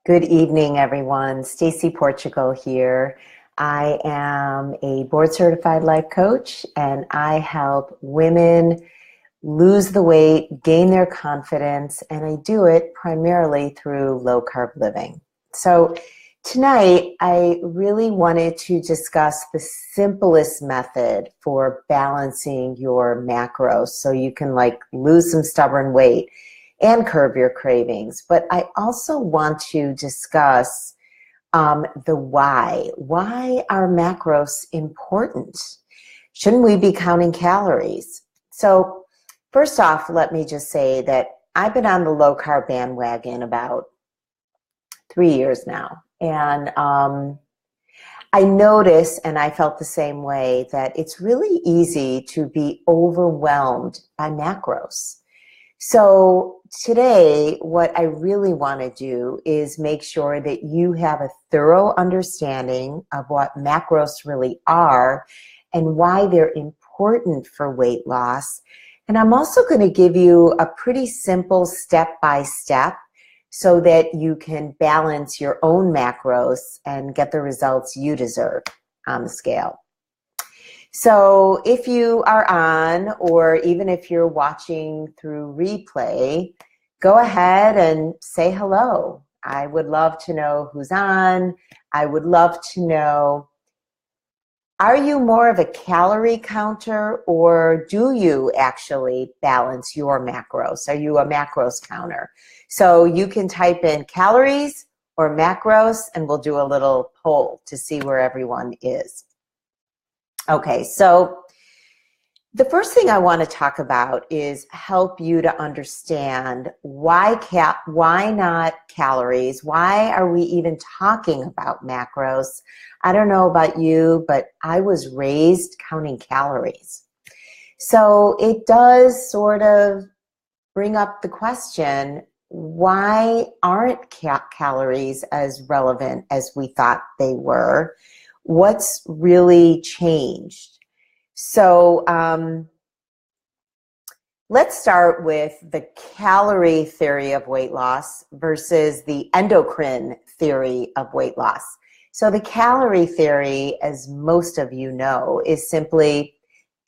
Good evening, everyone. Stacy Portugal here. I am a board certified life coach and I help women lose the weight, gain their confidence, and I do it primarily through low carb living. So tonight, I really wanted to discuss the simplest method for balancing your macros so you can lose some stubborn weight and curb your cravings. But I also want to discuss the why. Why are macros important? Shouldn't we be counting calories? So first off, let me just say that I've been on the low carb bandwagon about 3 years now. And I notice, and I felt the same way, that it's really easy to be overwhelmed by macros. So today, what I really want to do is make sure that you have a thorough understanding of what macros really are and why they're important for weight loss. And I'm also going to give you a pretty simple step-by-step so that you can balance your own macros and get the results you deserve on the scale. So if you are on, or even if you're watching through replay, go ahead and say hello. I would love to know who's on. I would love to know, are you more of a calorie counter, or do you actually balance your macros? Are you a macros counter? So you can type in calories or macros, and we'll do a little poll to see where everyone is. Okay, so the first thing I want to talk about is help you to understand why not calories? Why are we even talking about macros? I don't know about you, but I was raised counting calories. So it does sort of bring up the question, why aren't calories as relevant as we thought they were? What's really changed? So let's start with the calorie theory of weight loss versus the endocrine theory of weight loss. So the calorie theory, as most of you know, is simply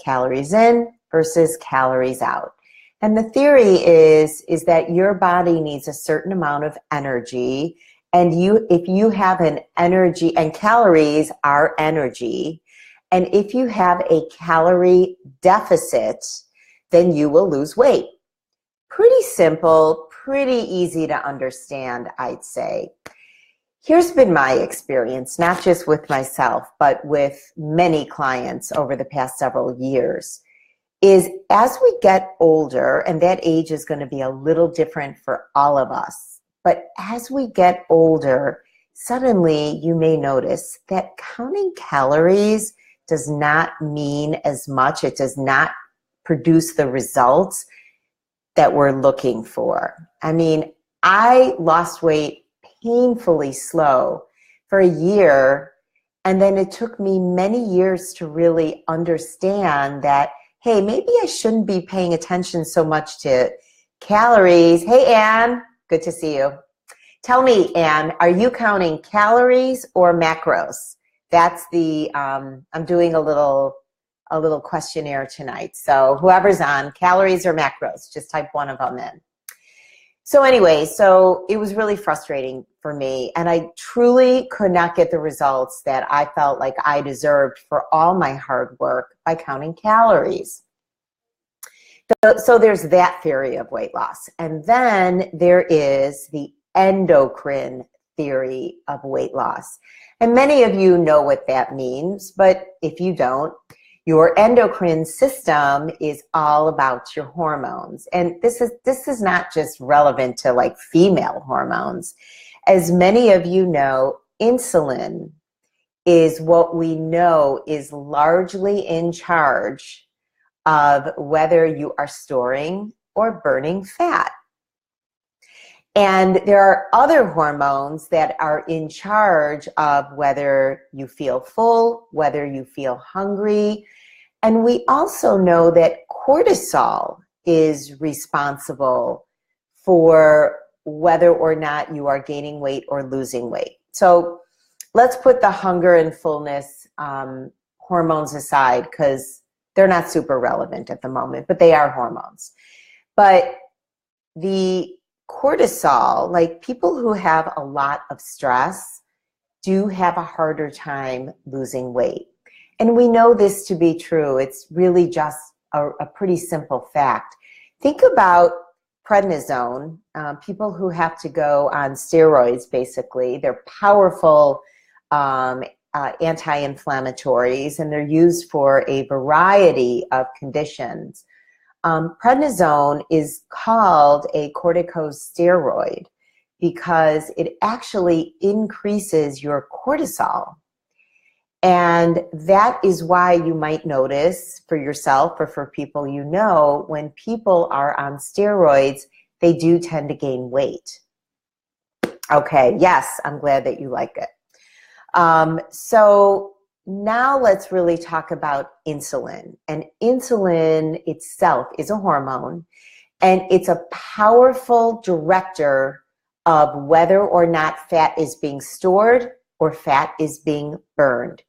calories in versus calories out. And the theory is that your body needs a certain amount of energy, and if you have an energy, and calories are energy, and if you have a calorie deficit, then you will lose weight. Pretty simple, pretty easy to understand, I'd say. Here's been my experience, not just with myself, but with many clients over the past several years, is as we get older, and that age is going to be a little different for all of us, but as we get older, suddenly you may notice that counting calories does not mean as much. It does not produce the results that we're looking for. I mean, I lost weight painfully slow for a year, and then it took me many years to really understand that, hey, maybe I shouldn't be paying attention so much to calories. Hey, Anne, good to see you. Tell me, Anne, are you counting calories or macros? That's the, I'm doing a little questionnaire tonight. So whoever's on, calories or macros, just type one of them in. So anyway, so it was really frustrating for me, and I truly could not get the results that I felt like I deserved for all my hard work by counting calories. So there's that theory of weight loss. And then there is the endocrine theory of weight loss. And many of you know what that means, but if you don't, your endocrine system is all about your hormones. And this is not just relevant to like female hormones. As many of you know, insulin is what we know is largely in charge of whether you are storing or burning fat. And there are other hormones that are in charge of whether you feel full, whether you feel hungry. And we also know that cortisol is responsible for whether or not you are gaining weight or losing weight. So let's put the hunger and fullness hormones aside, because they're not super relevant at the moment, but they are hormones. But the cortisol, like people who have a lot of stress do have a harder time losing weight. And we know this to be true. It's really just a pretty simple fact. Think about prednisone, people who have to go on steroids, basically. They're powerful anti-inflammatories, and they're used for a variety of conditions. Prednisone is called a corticosteroid because it actually increases your cortisol. And that is why you might notice for yourself or for people you know, when people are on steroids, they do tend to gain weight. Okay, yes, I'm glad that you like it. So now let's really talk about insulin. And insulin itself is a hormone, and it's a powerful director of whether or not fat is being stored or fat is being burned.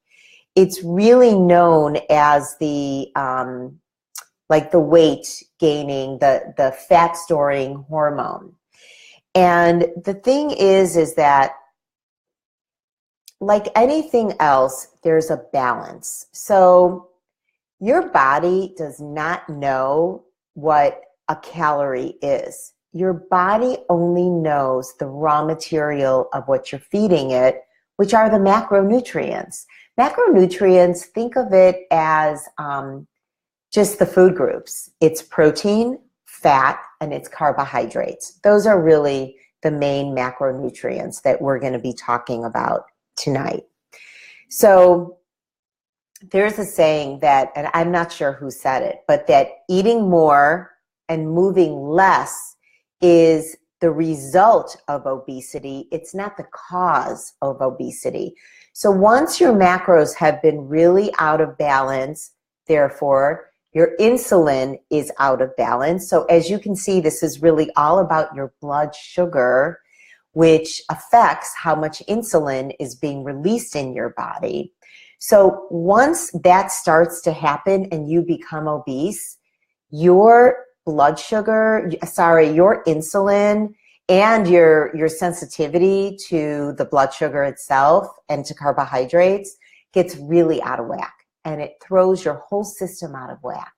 It's really known as the like the weight gaining, the fat storing hormone. And the thing is that like anything else, there's a balance. So your body does not know what a calorie is. Your body only knows the raw material of what you're feeding it, which are the macronutrients. Macronutrients, think of it as just the food groups. It's protein, fat, and it's carbohydrates. Those are really the main macronutrients that we're going to be talking about tonight. So there's a saying that, and I'm not sure who said it, but that eating more and moving less is the result of obesity. It's not the cause of obesity. So once your macros have been really out of balance, therefore, your insulin is out of balance. So as you can see, this is really all about your blood sugar, which affects how much insulin is being released in your body. So once that starts to happen and you become obese, your blood sugar, your insulin and your sensitivity to the blood sugar itself and to carbohydrates gets really out of whack, and it throws your whole system out of whack.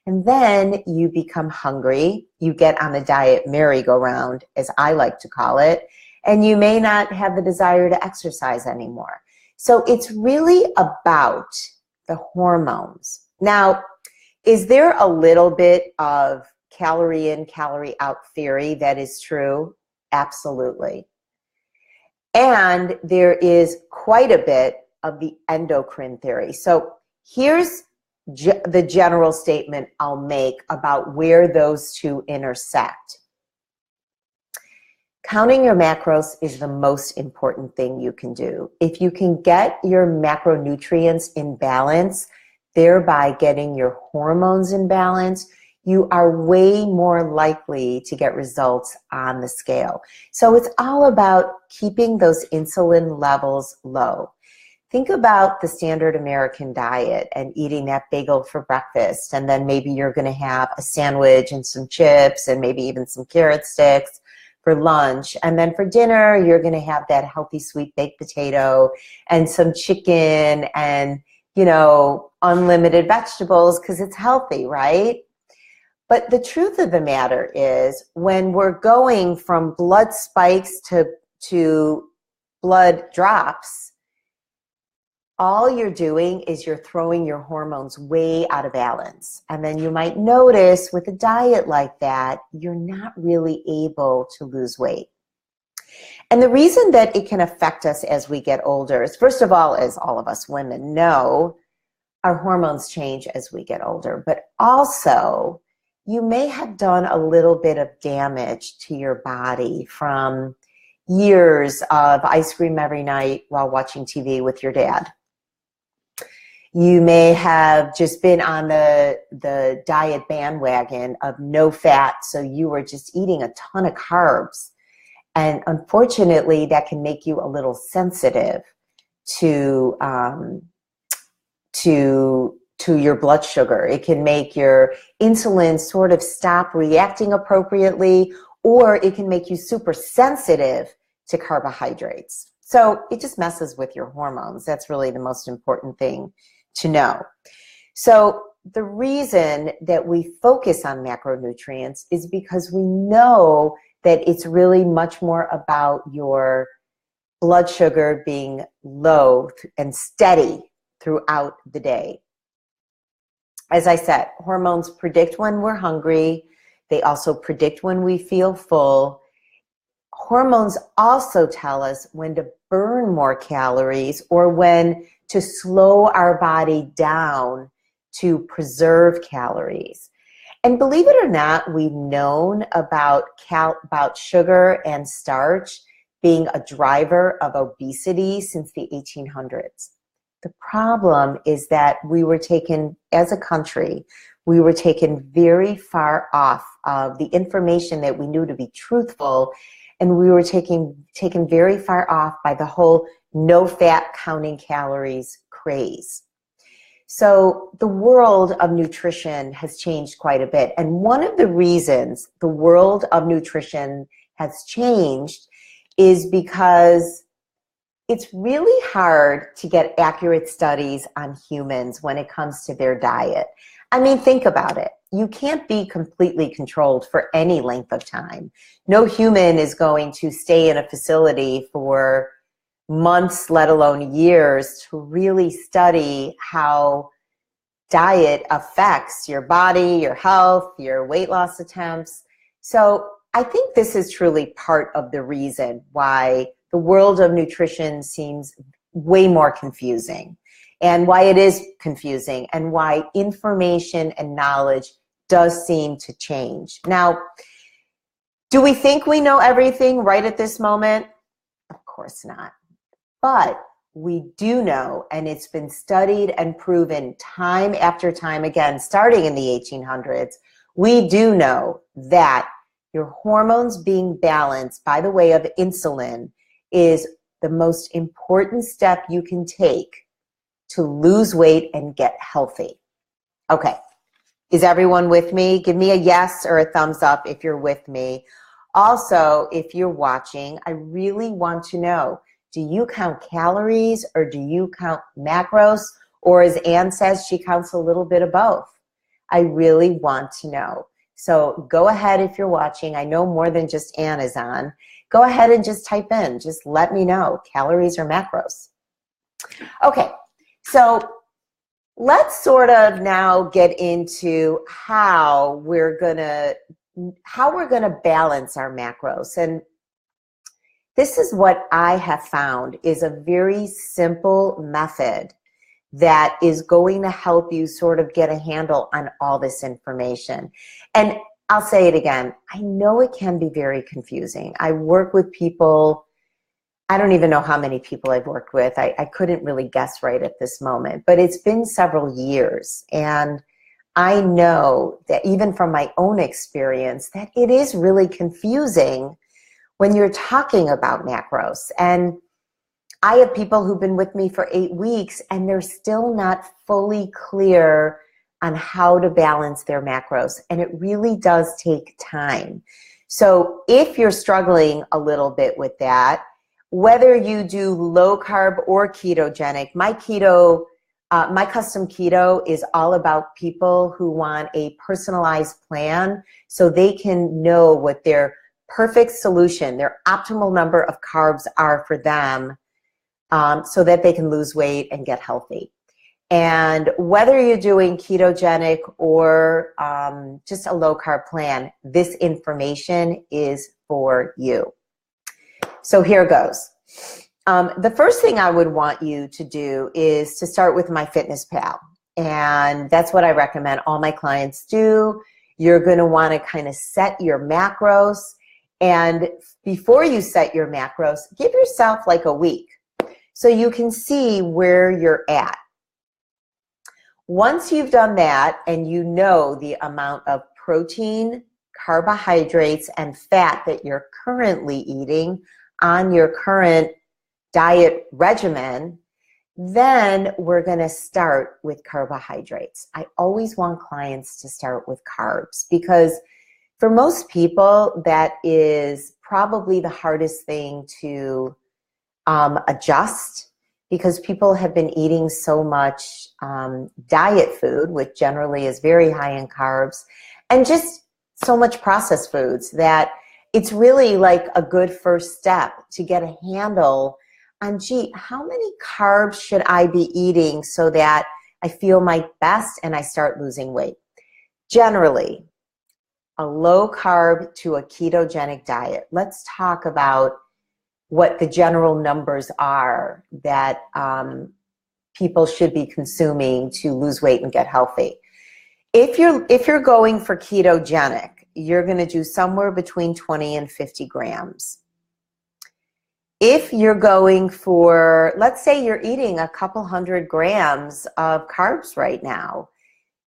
And then you become hungry, you get on the diet merry-go-round, as I like to call it, and you may not have the desire to exercise anymore. So it's really about the hormones. Now, is there a little bit of calorie in, calorie out theory that is true? Absolutely. And there is quite a bit of the endocrine theory. So here's the general statement I'll make about where those two intersect. Counting your macros is the most important thing you can do. If you can get your macronutrients in balance, thereby getting your hormones in balance, you are way more likely to get results on the scale. So it's all about keeping those insulin levels low. Think about the standard American diet and eating that bagel for breakfast, and then maybe you're going to have a sandwich and some chips and maybe even some carrot sticks for lunch. And then for dinner, you're going to have that healthy sweet baked potato and some chicken and, you know, unlimited vegetables because it's healthy, right? But the truth of the matter is, when we're going from blood spikes to blood drops, all you're doing is you're throwing your hormones way out of balance. And then you might notice with a diet like that, you're not really able to lose weight. And the reason that it can affect us as we get older is, first of all, as all of us women know, our hormones change as we get older. But also, you may have done a little bit of damage to your body from years of ice cream every night while watching TV with your dad. You may have just been on the diet bandwagon of no fat, so you were just eating a ton of carbs. And unfortunately, that can make you a little sensitive to your blood sugar. It can make your insulin sort of stop reacting appropriately, or it can make you super sensitive to carbohydrates. So it just messes with your hormones. That's really the most important thing to know. So the reason that we focus on macronutrients is because we know that it's really much more about your blood sugar being low and steady throughout the day. As I said, hormones predict when we're hungry. They also predict when we feel full. Hormones also tell us when to burn more calories or when to slow our body down to preserve calories. And believe it or not, we've known about sugar and starch being a driver of obesity since the 1800s. The problem is that we were taken, as a country, we were taken very far off of the information that we knew to be truthful, and we were taken very far off by the whole no fat counting calories craze. So the world of nutrition has changed quite a bit. And one of the reasons the world of nutrition has changed is because it's really hard to get accurate studies on humans when it comes to their diet. I mean, think about it. You can't be completely controlled for any length of time. No human is going to stay in a facility for months, let alone years, to really study how diet affects your body, your health, your weight loss attempts. So I think this is truly part of the reason why the world of nutrition seems way more confusing, and why it is confusing, and why information and knowledge does seem to change. Now, do we think we know everything right at this moment? Of course not. But we do know, and it's been studied and proven time after time again, starting in the 1800s, we do know that your hormones being balanced by the way of insulin is the most important step you can take to lose weight and get healthy. Okay, is everyone with me? Give me a yes or a thumbs up if you're with me. Also, if you're watching, I really want to know, do you count calories or do you count macros? Or as Anne says, she counts a little bit of both. I really want to know. So go ahead if you're watching. I know more than just Anne is on. Go ahead and just type in. Just let me know, calories or macros. Okay, so let's sort of now get into how we're gonna balance our macros. And this is what I have found is a very simple method that is going to help you sort of get a handle on all this information. And I'll say it again, I know it can be very confusing. I work with people, I don't even know how many people I've worked with. I couldn't really guess right at this moment, but it's been several years. And I know that even from my own experience, that it is really confusing when you're talking about macros. And I have people who've been with me for 8 weeks and they're still not fully clear on how to balance their macros. And it really does take time. So if you're struggling a little bit with that, whether you do low carb or ketogenic, my custom keto is all about people who want a personalized plan so they can know what their perfect solution, their optimal number of carbs are for them, so that they can lose weight and get healthy. And whether you're doing ketogenic or just a low carb plan, this information is for you. So here goes. The first thing I would want you to do is to start with MyFitnessPal. And that's what I recommend all my clients do. You're going to want to kind of set your macros. And before you set your macros, give yourself like a week so you can see where you're at. Once you've done that and you know the amount of protein carbohydrates and fat that you're currently eating on your current diet regimen, then we're going to start with carbohydrates. I always want clients to start with carbs because for most people, that is probably the hardest thing to adjust, because people have been eating so much diet food, which generally is very high in carbs, and just so much processed foods that it's really like a good first step to get a handle on, gee, how many carbs should I be eating so that I feel my best and I start losing weight? Generally, a low carb to a ketogenic diet. Let's talk about what the general numbers are that people should be consuming to lose weight and get healthy. If you're going for ketogenic, you're going to do somewhere between 20 and 50 grams. If you're going for, let's say you're eating a couple 100 grams of carbs right now,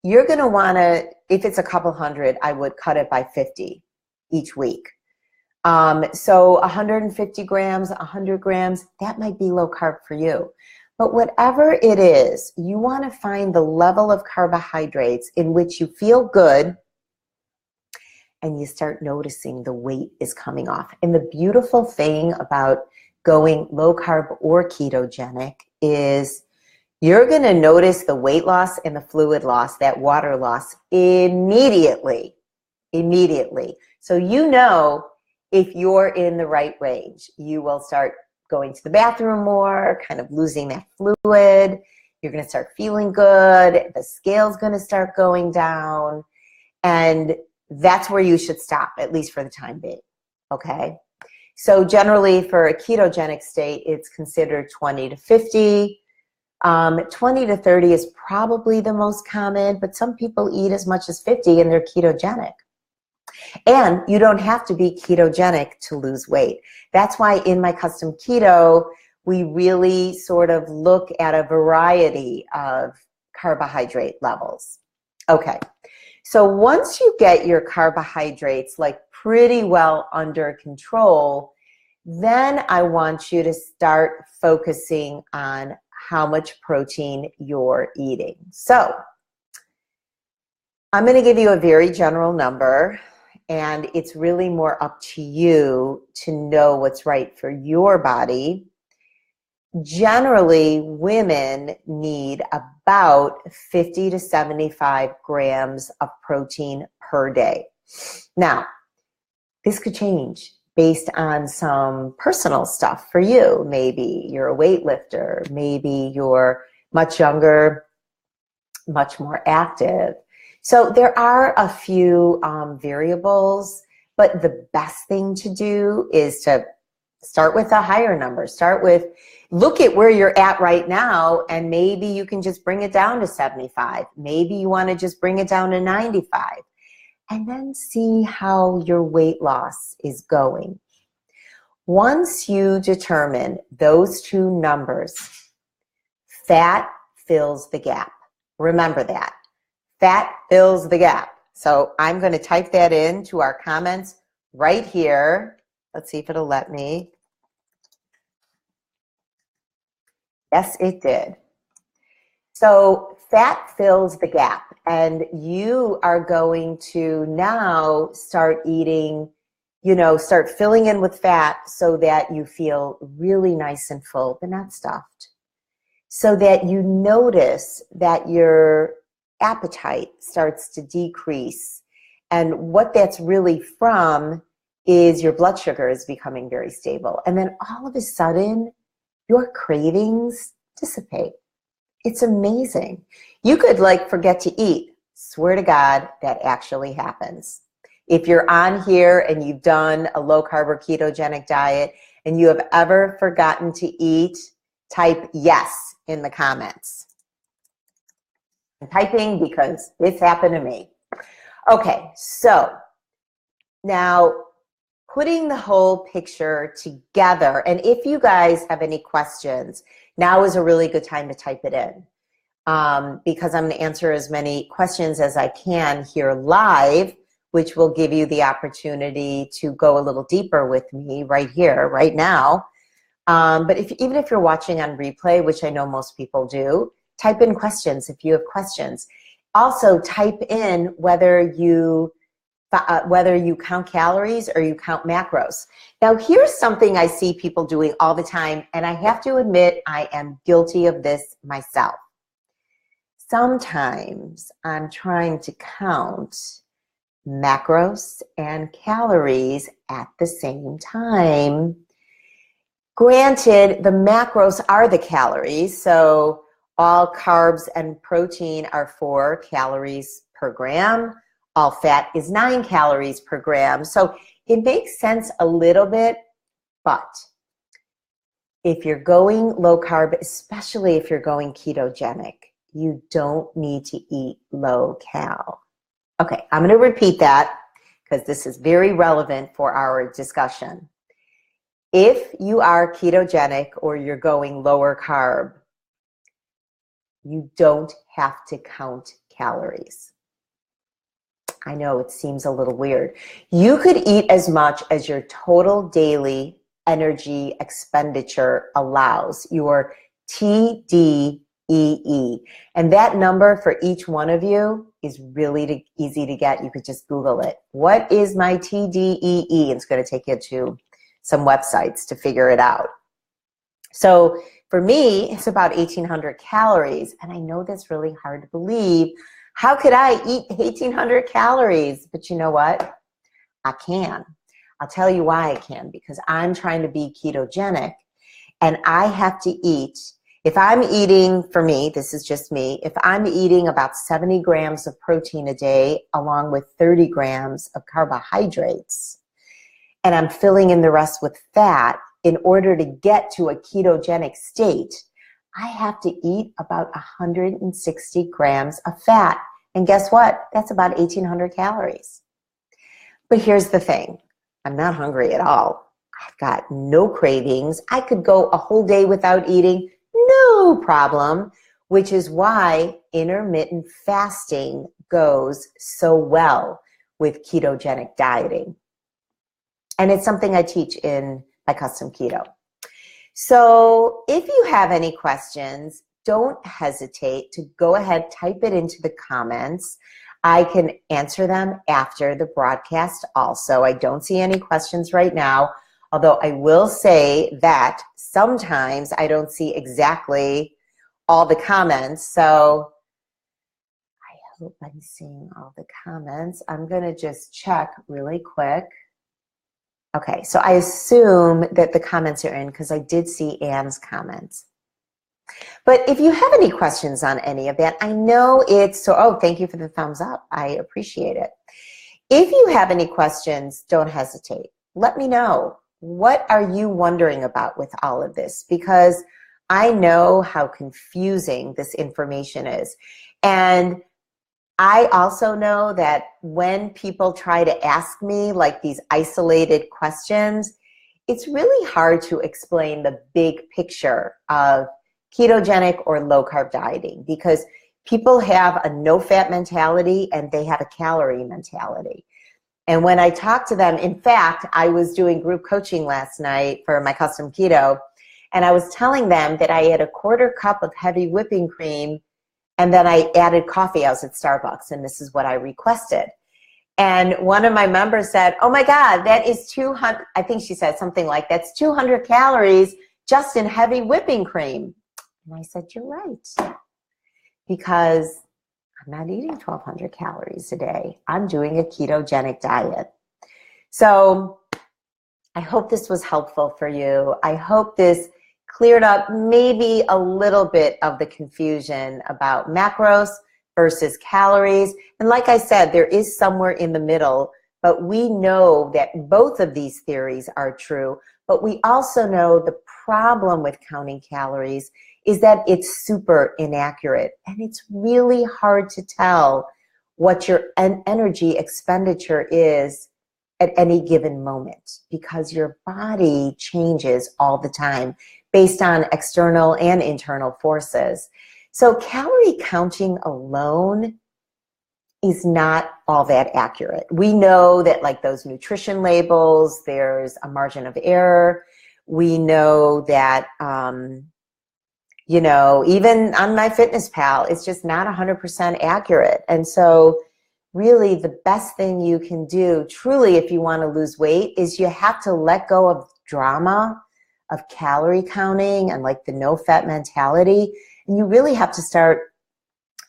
you're going to want to, if it's a couple 100, I would cut it by 50 each week. So 150 grams, 100 grams, that might be low carb for you. But whatever it is, you want to find the level of carbohydrates in which you feel good and you start noticing the weight is coming off. And the beautiful thing about going low carb or ketogenic is you're going to notice the weight loss and the fluid loss, that water loss, immediately. So you know if you're in the right range. You will start going to the bathroom more, kind of losing that fluid. You're going to start feeling good. The scale's going to start going down. And that's where you should stop, at least for the time being, okay? So generally for a ketogenic state, it's considered 20 to 50. 20 to 30 is probably the most common, but some people eat as much as 50 and they're ketogenic. And you don't have to be ketogenic to lose weight. That's why in my custom keto, we really sort of look at a variety of carbohydrate levels. Okay, so once you get your carbohydrates like pretty well under control, then I want you to start focusing on how much protein you're eating. So I'm going to give you a very general number, and it's really more up to you to know what's right for your body. Generally, women need about 50 to 75 grams of protein per day. Now, this could change based on some personal stuff for you. Maybe you're a weightlifter, maybe you're much younger, much more active. So there are a few variables, but the best thing to do is to start with a higher number. Look at where you're at right now, and maybe you can just bring it down to 75. Maybe you want to just bring it down to 95. And then see how your weight loss is going. Once you determine those two numbers, fat fills the gap. Remember that. Fat fills the gap. So I'm going to type that into our comments right here. Let's see if it'll let me. Yes, it did. So fat fills the gap, and you are going to now start eating, start filling in with fat so that you feel really nice and full, but not stuffed. So that you notice that your appetite starts to decrease. And what that's really from is your blood sugar is becoming very stable. And then all of a sudden, your cravings dissipate. It's amazing. You could forget to eat. Swear to God, that actually happens. If you're on here and you've done a low carb or ketogenic diet and you have ever forgotten to eat, type yes in the comments. I'm typing because this happened to me. Okay, so now putting the whole picture together, and if you guys have any questions, now is a really good time to type it in because I'm going to answer as many questions as I can here live which will give you the opportunity to go a little deeper with me right here, right now. But even if you're watching on replay, which I know most people do, type in questions if you have questions. Also, type in whether you count calories or you count macros. Now, here's something I see people doing all the time, and I have to admit I am guilty of this myself. Sometimes I'm trying to count macros and calories at the same time. Granted, the macros are the calories, so all carbs and protein are 4 calories per gram. All fat is 9 calories per gram. So it makes sense a little bit, but if you're going low carb, especially if you're going ketogenic, you don't need to eat low cal. Okay, I'm going to repeat that because this is very relevant for our discussion. If you are ketogenic or you're going lower carb, you don't have to count calories. I know it seems a little weird. You could eat as much as your total daily energy expenditure allows, your TDEE. And that number for each one of you is really easy to get. You could just Google it. What is my TDEE? It's going to take you to some websites to figure it out. So for me, it's about 1,800 calories. And I know that's really hard to believe. How could I eat 1,800 calories? But you know what? I can. I'll tell you why I can. Because I'm trying to be ketogenic. And I have to eat, if I'm eating, for me, this is just me, if I'm eating about 70 grams of protein a day along with 30 grams of carbohydrates, and I'm filling in the rest with fat, in order to get to a ketogenic state, I have to eat about 160 grams of fat. And guess what? That's about 1,800 calories. But here's the thing. I'm not hungry at all. I've got no cravings. I could go a whole day without eating, no problem, which is why intermittent fasting goes so well with ketogenic dieting. And it's something I teach in my custom keto. So if you have any questions, don't hesitate to go ahead, type it into the comments. I can answer them after the broadcast also. I don't see any questions right now, although I will say that sometimes I don't see exactly all the comments. So I hope I'm seeing all the comments. I'm going to just check really quick. Okay, so I assume that the comments are in because I did see Anne's comments. But if you have any questions on any of that, I know it's so, oh, thank you for the thumbs up. I appreciate it. If you have any questions, don't hesitate. Let me know. What are you wondering about with all of this? Because I know how confusing this information is. And I also know that when people try to ask me like these isolated questions, it's really hard to explain the big picture of ketogenic or low carb dieting because people have a no fat mentality and they have a calorie mentality. And when I talk to them, in fact, I was doing group coaching last night for my custom keto, and I was telling them that I had a 1/4 cup of heavy whipping cream. And then I added coffee. I was at Starbucks, and this is what I requested. And one of my members said, oh my God, that is 200, I think she said something like, that's 200 calories just in heavy whipping cream. And I said, you're right. Because I'm not eating 1,200 calories a day. I'm doing a ketogenic diet. So I hope this was helpful for you. I hope this cleared up maybe a little bit of the confusion about macros versus calories. And like I said, there is somewhere in the middle, but we know that both of these theories are true. But we also know the problem with counting calories is that it's super inaccurate. And it's really hard to tell what your energy expenditure is at any given moment because your body changes all the time based on external and internal forces. So calorie counting alone is not all that accurate. We know that like those nutrition labels, there's a margin of error. We know that, you know, even on MyFitnessPal, it's just not 100% accurate. And so really the best thing you can do, truly, if you want to lose weight, is you have to let go of drama, of calorie counting and like the no-fat mentality. And you really have to start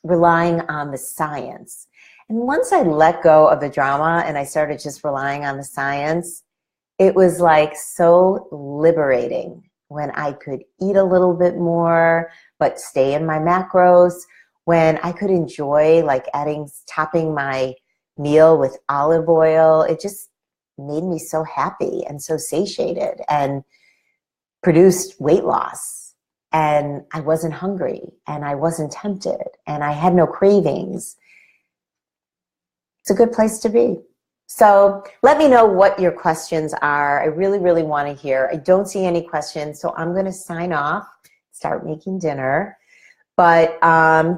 relying on the science. And once I let go of the drama and I started just relying on the science, it was like so liberating when I could eat a little bit more, but stay in my macros, when I could enjoy like topping my meal with olive oil. It just made me so happy and so satiated and produced weight loss. And I wasn't hungry and I wasn't tempted and I had no cravings. It's a good place to be. So let me know what your questions are. I really, really want to hear. I don't see any questions, so I'm going to sign off, start making dinner. But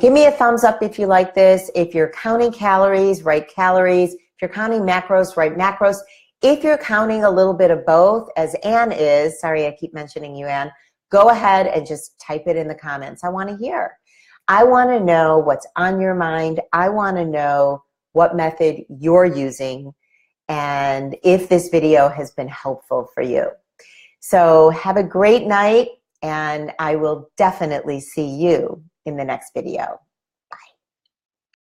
give me a thumbs up if you like this. If you're counting calories, write calories. If you're counting macros, write macros. If you're counting a little bit of both, as Anne is, sorry I keep mentioning you, Anne, go ahead and just type it in the comments. I want to hear. I want to know what's on your mind. I want to know what method you're using and if this video has been helpful for you. So have a great night, and I will definitely see you in the next video.